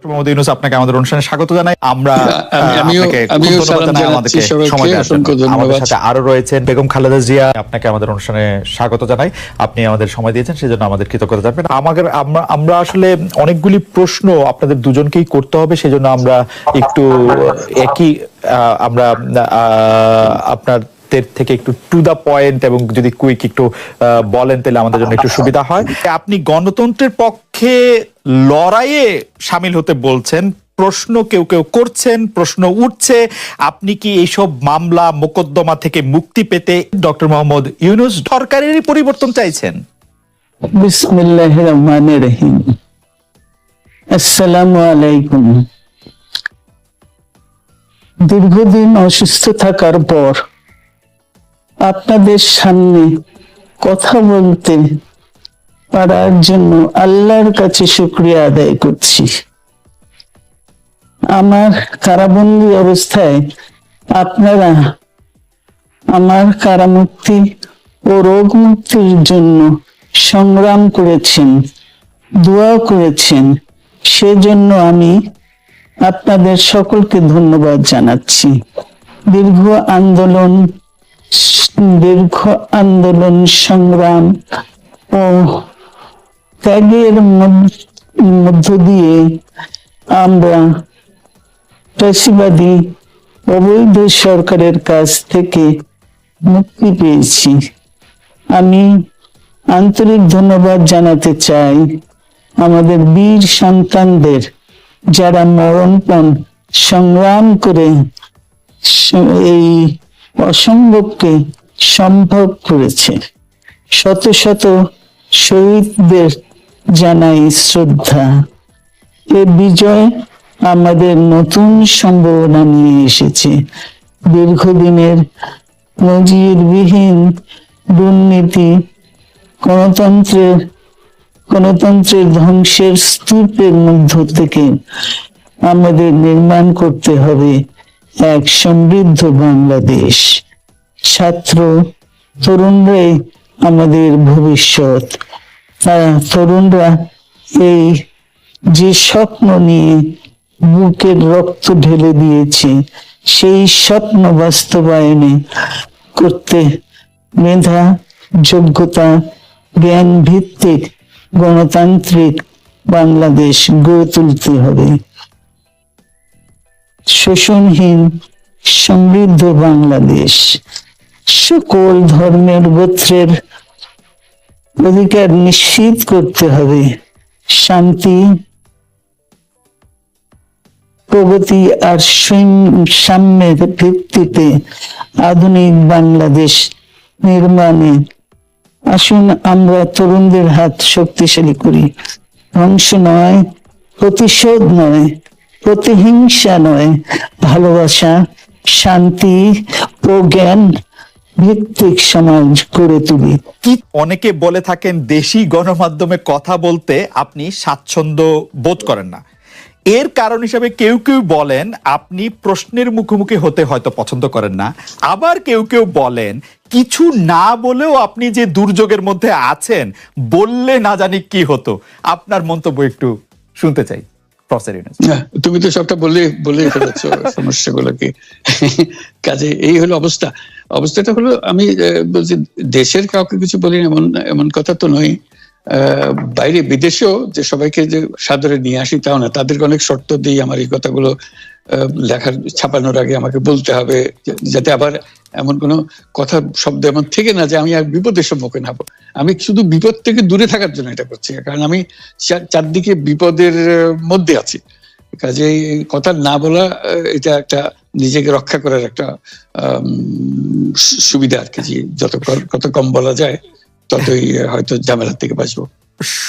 Doctor Mohammad Yunus, আপনাকে আমাদের অনুষ্ঠানে স্বাগত জানাই। আমরা আমিও সালাম জানাচ্ছি সবাইকে, অসংখ্য ধন্যবাদ। আমাদের সাথে আরো রয়েছেন বেগম খালেদা জিয়া, আপনাকে আমাদের অনুষ্ঠানে স্বাগত জানাই। আপনি আমাদের সময় দিয়েছেন, সেজন্য আমাদের কৃতজ্ঞতা জানাবেন। আমরা আসলে অনেকগুলি প্রশ্ন আপনাদের দুজনকেই করতে হবে, সেজন্য আমরা একটু একই আমরা আপনার থেকে একটু টু দা পয়েন্ট এবং যদি কুইক একটু বলেন তাহলে আমাদের জন্য একটু সুবিধা হয়। আপনি গণতন্ত্রের পক্ষে লড়াইয়ে শামিল হতে বলছেন, প্রশ্ন কেউ কেউ করছেন, প্রশ্ন উঠছে, আপনি কি এইসব মামলা মোকদ্দমা থেকে মুক্তি পেতে ডক্টর মোহাম্মদ ইউনূস সরকারেরই পরিবর্তন চাইছেন? বিসমিল্লাহির রহমানির রহিম। আসসালামু আলাইকুম। দীর্ঘদিন অসুস্থ থাকার পর আপনাদের সামনে কথা বলতে পারার জন্য আল্লাহর কাছে শুকরিয়া আদায় করছি। আমার কারাবন্দী অবস্থায় আপনারা আমার কারামুক্তি ও রোগ মুক্তির জন্য সংগ্রাম করেছেন, দোয়া করেছেন, সেজন্য আমি আপনাদের সকলকে ধন্যবাদ জানাচ্ছি। দীর্ঘ আন্দোলন সংগ্রাম ও ত্যাগের মধ্য দিয়ে আমরা ফ্যাসিবাদী অবৈধ সরকারের কাছ থেকে মুক্তি পেয়েছি। আমি আন্তরিক ধন্যবাদ জানাতে চাই আমাদের বীর সন্তানদের, যারা মরণপণ সংগ্রাম করে এই অসম্ভবকে সম্ভব করেছে। শত শত শহীদদের জানাই শ্রদ্ধা। এ বিজয় আমাদের নতুন সম্ভাবনা নিয়ে এসেছে। দীর্ঘদিনের নজিরবিহীন দুর্নীতি, গণতন্ত্রের ধ্বংসের স্তূপের মধ্য থেকে আমাদের নির্মাণ করতে হবে এক সমৃদ্ধ বাংলাদেশ। ছাত্র তরুণরাই আমাদের ভবিষ্যৎ। তরুণরা এই যে স্বপ্ন নিয়ে বুকের রক্ত ঢেলে দিয়েছে, সেই স্বপ্ন বাস্তবায়নে করতে মেধা, যোগ্যতা, জ্ঞান ভিত্তিক গণতান্ত্রিক বাংলাদেশ গড়ে তুলতে হবে। শোষণহীন সমৃদ্ধ বাংলাদেশ। সকল ধর্মের গোত্রের অধিকার নিশ্চিত করতে হবে। শান্তি, প্রগতি আর সাম্যের ভিত্তিতে আধুনিক বাংলাদেশ নির্মাণে আসুন আমরা তরুণদের হাত শক্তিশালী করি। ধ্বংস নয়, প্রতিশোধ নয়, প্রতিহিংসা নয়, ভালোবাসা, শান্তি ও জ্ঞান ভিত্তিক সমাজ গড়ে তুলি। অনেকে বলে থাকেন দেশি গণমাধ্যমে কথা বলতে আপনি স্বাচ্ছন্দ্য বোধ করেন না। এর কারণ হিসেবে কেউ কেউ বলেন আপনি প্রশ্নের মুখোমুখি হতে হয়তো পছন্দ করেন না। আবার কেউ কেউ বলেন কিছু না বলেও আপনি যে দুর্যোগের মধ্যে আছেন, বললে না জানি কি হতো। আপনার মন্তব্য একটু শুনতে চাই প্রফেসর ইউনূস। তুমি তো সবটা বলে ফেলেছ সমস্যাগুলোকে। কাজে এই হলো অবস্থাটা হলো, আমি বলছি দেশের কাউকে কিছু বলি এমন কথা তো নয়। বাইরে বিদেশেও যে সবাইকে যে সাদরে নিয়ে আসি তাও না, তাদেরকে অনেক শর্ত দিই আমার এই কথাগুলো ছাপানোর আগে আমাকে বলতে হবে, যাতে আবার এমন কোনো কথা শব্দ এমন থেকে না যে আমি আর বিপদের সম্মুখীন হবো। আমি শুধু বিপদ থেকে দূরে থাকার জন্য এটা করছি, কারণ আমি চারদিকে বিপদের মধ্যে আছি। কাজে কথা না বলা, এটা একটা নিজেকে রক্ষা করার একটা সুবিধা আর কি। যত কম বলা যায় ততই হয়তো ঝামেলার থেকে বাঁচবো।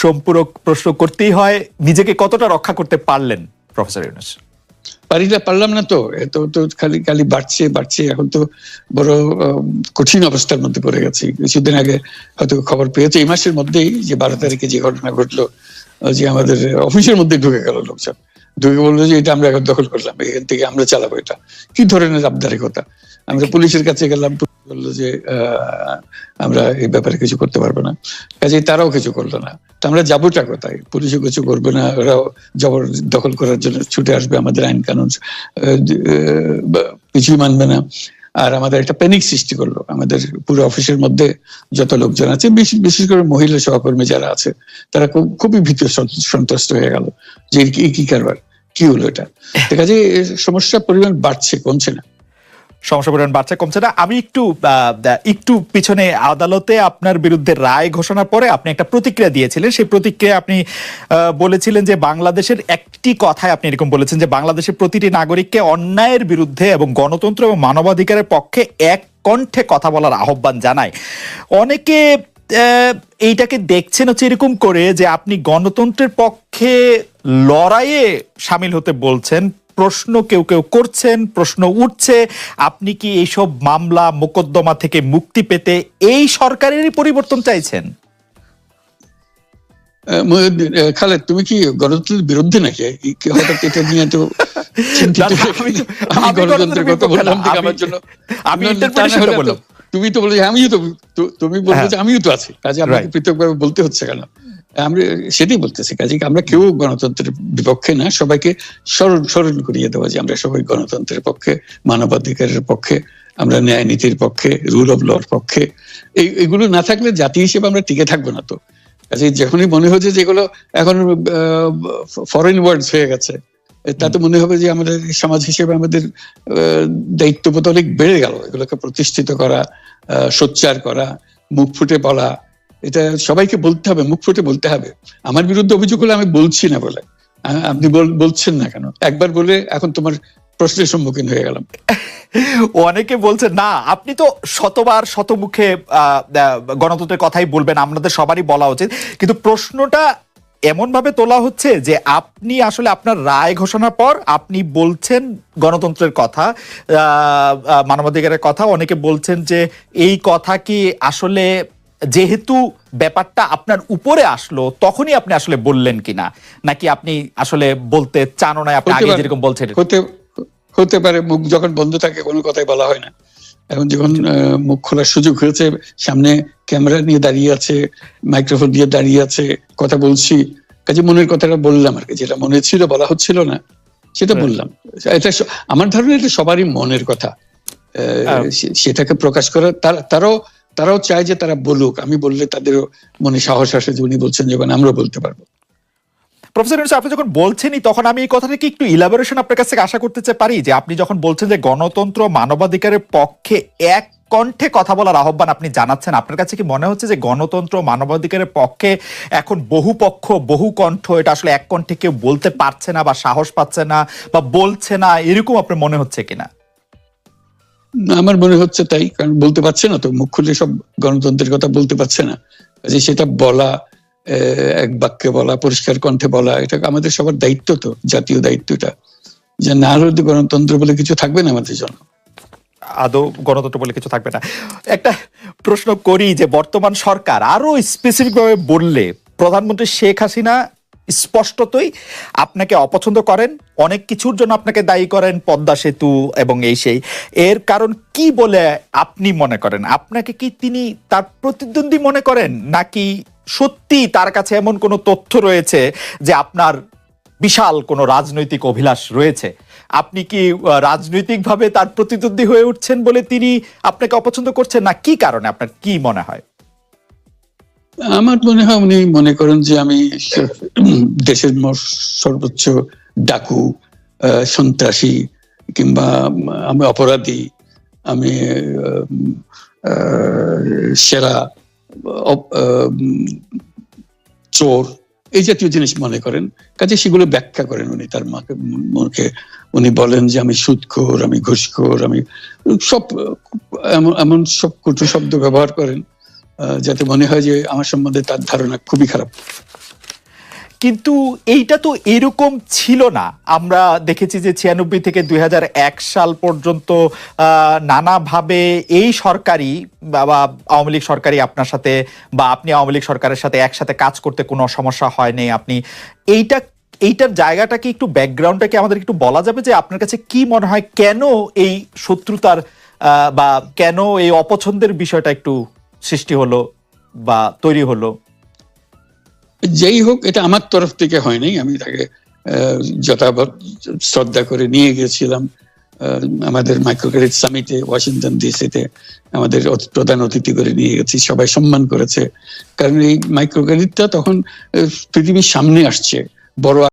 সম্পূরক প্রশ্ন করতেই হয়, নিজেকে কতটা রক্ষা করতে পারলেন প্রফেসর ইউনূস? পারলাম না তো, এত তো খালি বাড়ছে। এখন তো বড় কঠিন অবস্থার মধ্যে পড়ে গেছি। কিছুদিন আগে হয়তো খবর পেয়েছে, এই মাসের মধ্যেই যে 12 তারিখে যে ঘটনা ঘটলো, যে আমাদের অফিসের মধ্যে ঢুকে গেল লোকজন, ঢুকে বললো যে এটা আমরা এখন দখল করলাম, এখান থেকে আমরা চালাবো। এটা কি ধরনের আবদারিকতা! আমরা পুলিশের কাছে গেলাম, পুলিশ বললো যে আমরা এই ব্যাপারে কিছু করতে পারবো না, কাজেই তারাও কিছু করলো না। তো আমরা যাবোটা কোথায়? পুলিশও কিছু করবে না, ওরাও জবর দখল করার জন্য ছুটে আসবে, আমাদের আইন কানুন কিছুই মানবে না। আর আমাদের একটা প্যানিক সৃষ্টি করলো আমাদের পুরো অফিসের মধ্যে যত লোকজন আছে, বিশেষ করে মহিলা সহকর্মী যারা আছে, তারা খুবই ভীত সন্ত্রস্ত হয়ে গেল যে কি কারবার, কি হলো এটা। দেখা যায় সমস্যার পরিমাণ বাড়ছে, কমছে না। সমস্যা পরিমাণ বাড়ছে, কমছে না। আমি একটু পিছনে আদালতে আপনার বিরুদ্ধে রায় ঘোষণার পরে আপনি একটা প্রতিক্রিয়া দিয়েছিলেন। সেই প্রতিক্রিয়া আপনি বলেছিলেন যে বাংলাদেশের একটি কথায় আপনি এরকম বলেছেন যে বাংলাদেশের প্রতিটি নাগরিককে অন্যায়ের বিরুদ্ধে এবং গণতন্ত্র এবং মানবাধিকারের পক্ষে এক কণ্ঠে কথা বলার আহ্বান জানায়। অনেকে এইটাকে দেখছেন হচ্ছে এরকম করে যে আপনি গণতন্ত্রের পক্ষে লড়াইয়ে সামিল হতে বলছেন। প্রশ্ন কেউ কেউ করছেন, প্রশ্ন উঠছে, আপনি কি এইসব মামলা মোকদ্দমা থেকে মুক্তি পেতে এই সরকারেরই পরিবর্তন চাইছেন? খালেদ, তুমি কি গণতন্ত্রের বিরুদ্ধে নাকি? হঠাৎ এটা নিয়ে তো চিন্তিত? আমি গণতন্ত্রের কথা বললাম আমার জন্য, তুমি তো বলে আমিও তো, তুমি বলবো যে আমিও তো আছি, কাজে আমাকে পৃথকভাবে বলতে হচ্ছে কেন? আমরা সেটাই বলতেছি, কাজে আমরা কেউ গণতন্ত্রের বিপক্ষে না, সবাইকে স্মরণ করিয়ে দেওয়া যে আমরা সবাই গণতন্ত্রের পক্ষে, মানবাধিকারের পক্ষে, আমরা ন্যায় নীতির পক্ষে, রুল অফ লর পক্ষে। এইগুলো না থাকলে জাতি হিসেবে আমরা টিকে থাকবো না। তো কাজে যখনই মনে হচ্ছে যে এগুলো এখন ফরেন ওয়ার্ডস হয়ে গেছে, তাতে মনে হবে যে আমাদের সমাজ হিসেবে আমাদের দায়িত্ববোধ অনেক বেড়ে গেল। এগুলোকে প্রতিষ্ঠিত করা, সোচ্চার করা, মুখ ফুটে বলা, এটা সবাইকে বলতে হবে, মুখ ফুটে বলতে হবে। আমার বিরুদ্ধে অভিযোগ হলে আমি বলছি না বলে, আপনি বলছেন না কেন? একবার বলে এখন তোমার প্রশ্নের সম্মুখীন হয়ে গেলাম। অনেকে বলছেন না, আপনি তো শতবার শতমুখে গণতন্ত্রের কথাই বলবেন, আমাদের সবারই বলা উচিত। কিন্তু প্রশ্নটা এমন ভাবে তোলা হচ্ছে যে আপনি আসলে আপনার রায় ঘোষণার পর আপনি বলছেন গণতন্ত্রের কথা, মানবাধিকারের কথা। অনেকে বলছেন যে এই কথা কি আসলে যেহেতু ব্যাপারটা আপনার উপরে আসলো তখনই আপনি আসলে বললেন কিনা, নাকি আপনি আসলে বলতে চানও না, আপনি আগে যেরকম বলছেন? হতে পারে, মুখ যখন বন্ধ থাকে কোনো কথাই বলা হয় না। এখন যখন মুখ খোলার সুযোগ হয়েছে, সামনে ক্যামেরা নিয়ে দাঁড়িয়ে আছে, মাইক্রোফোন দিয়ে দাঁড়িয়ে আছে, কথা বলছি, কাজে মনের কথাটা বললাম আর কি, যেটা মনে ছিল বলা হচ্ছিল না সেটা বললাম। এটা আমার ধারণা এটা সবারই মনের কথা, সেটাকে প্রকাশ করা। তারাও চায় যে তারা বলুক, আমি বললে তাদেরও মনে সাহস আসে যে উনি বলছেন যখন আমরা বলতে পারবো। প্রফেসর ইউনূস, আপনি যখন বলছেনই তখন আমি এই কথাটাকে একটু ইলাবোরেশন আপনার কাছ থেকে আশা করতে পারি যে আপনি যখন বলছেন যে গণতন্ত্র মানবাধিকারের পক্ষে এক কণ্ঠে কথা বলার আহ্বান আপনি জানাচ্ছেন, আপনার কাছে কি মনে হচ্ছে যে গণতন্ত্র মানবাধিকারের পক্ষে এখন বহু পক্ষ বহু কণ্ঠ, এটা আসলে এক কণ্ঠে কেউ বলতে পারছে না বা সাহস পাচ্ছে না বা বলছে না, এরকম আপনার মনে হচ্ছে কিনা? আমার মনে হচ্ছে তাই, কারণ বলতে পারছে না তো, মুখ খুলে সব গণতন্ত্রের কথা বলতে পারছে না। যে সেটা বলা, এক বাক্যে বলা, পরিষ্কার কণ্ঠে বলা, এটা আমাদের সবার দায়িত্ব, তো জাতীয় দায়িত্বটা, যে না হলে গণতন্ত্র বলে কিছু থাকবে না আমাদের জন্য, আদৌ গণতন্ত্র বলে কিছু থাকবে না। একটা প্রশ্ন করি যে বর্তমান সরকার আরো স্পেসিফিক ভাবে বললে প্রধানমন্ত্রী শেখ হাসিনা স্পষ্টতই আপনাকে অপছন্দ করেন, অনেক কিছুর জন্য আপনাকে দায়ী করেন, পদ্মা সেতু এবং এই সেই। এর কারণ কি বলে আপনি মনে করেন? আপনাকে কি তিনি তার প্রতিদ্বন্দ্বী মনে করেন, নাকি সত্যি তার কাছে এমন কোনো তথ্য রয়েছে যে আপনার বিশাল কোনো রাজনৈতিক অভিলাষ রয়েছে? আপনি কি রাজনৈতিকভাবে তার প্রতিদ্বন্দ্বী হয়ে উঠছেন বলে তিনি আপনাকে অপছন্দ করছেন, না কি কারণে? আপনার কি মনে হয়? আমার মনে হয় উনি মনে করেন যে আমি দেশের সর্বোচ্চ ডাকু, সন্ত্রাসী, কিংবা আমি অপরাধী, আমি সেরা চোর, এই জাতীয় জিনিস মনে করেন। কাজে সেগুলো ব্যাখ্যা করেন উনি তার মুখে। উনি বলেন যে আমি সুদখোর, আমি ঘুষখোর, আমি সব এমন সব কটু শব্দ ব্যবহার করেন যাতে মনে হয় যে আমার সম্বন্ধে তার ধারণা খুবই খারাপ। কিন্তু এইটা তো এরকম ছিল না। আমরা দেখেছি যে 96 থেকে 2001 সাল পর্যন্ত নানাভাবে এই সরকারি বা আওয়ামী লীগ সরকারই আপনার সাথে, বা আপনি আওয়ামী লীগ সরকারের সাথে একসাথে কাজ করতে কোনো সমস্যা হয়নি। আপনি এইটার জায়গাটাকে একটু, ব্যাকগ্রাউন্ডটাকে আমাদের একটু বলা যাবে যে আপনার কাছে কি মনে হয় কেন এই শত্রুতার বা কেন এই অপছন্দের বিষয়টা একটু সৃষ্টি হলো বা তৈরি হলো? যেই হোক, এটা আমার তরফ থেকে হয়নি। আমি তাকে যথাযথ শ্রদ্ধা করে নিয়ে গেছিলাম আমাদের মাইক্রোক্রেডিট সামিটে ওয়াশিংটন ডিসিতে। আমাদের প্রধান অতিথি করে নিয়ে গেছি, সবাই সম্মান করেছে। কারণ এই মাইক্রোক্রেডিটটা তখন পৃথিবীর সামনে আসছে, বড়